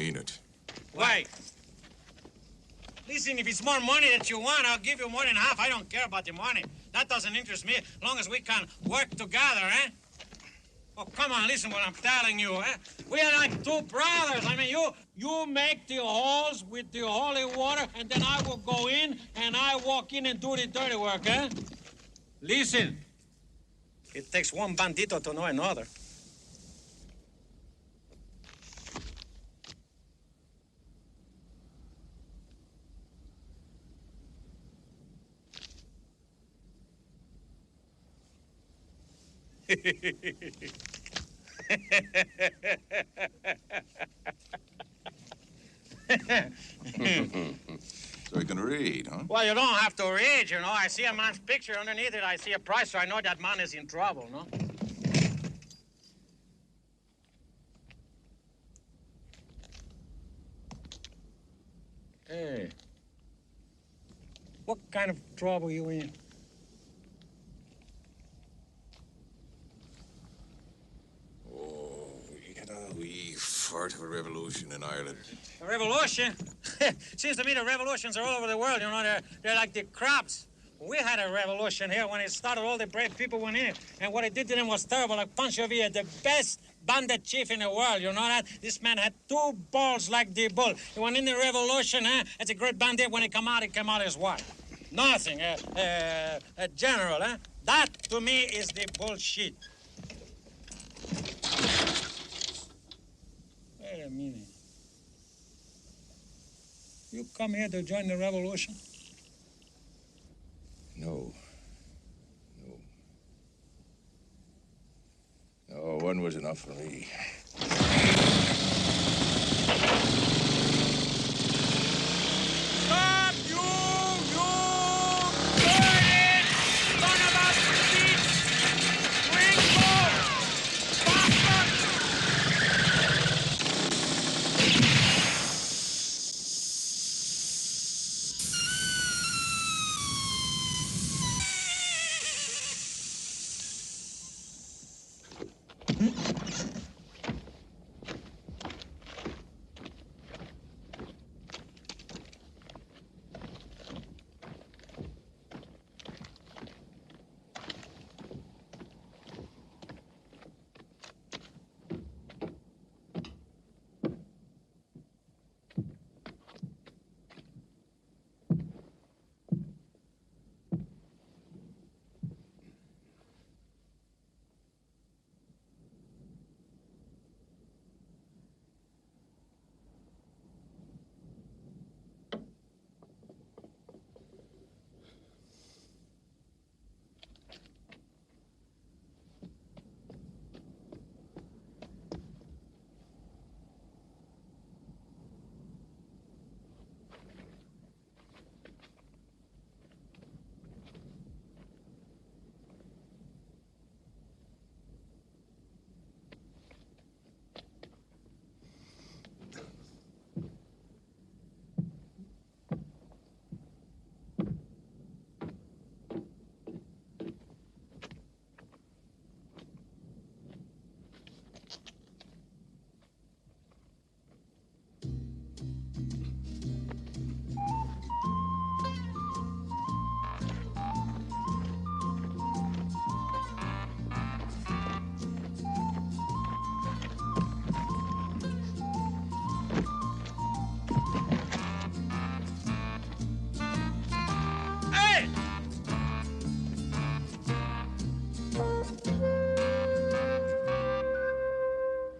mean it. Why? Listen, if it's more money that you want, I'll give you more than half. I don't care about the money. That doesn't interest me, as long as we can work together, eh? Oh, come on, listen what I'm telling you, eh? We are like two brothers. I mean, you make the holes with the holy water, and then I will go in, and I walk in and do the dirty work, eh? Listen, it takes one bandito to know another. So you can read, huh? Well, you don't have to read, you know. I see a man's picture underneath it. I see a price, so I know that man is in trouble, no? Hey. What kind of trouble you in? We fart of a revolution in Ireland. A revolution? Seems to me the revolutions are all over the world, you know. They're like the crabs. We had a revolution here when it started. All the brave people went in it, and what it did to them was terrible. Like Pancho Villa, the best bandit chief in the world, you know that? This man had two balls like the bull. He went in the revolution, huh? It's a great bandit. When he came out as what? Nothing. A general, huh? That, to me, is the bullshit. Wait a minute. You come here to join the revolution? No. No, one was enough for me. Stop, you dirty son of a bitch! Gringo! Bastard!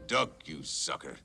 Duck, you sucker.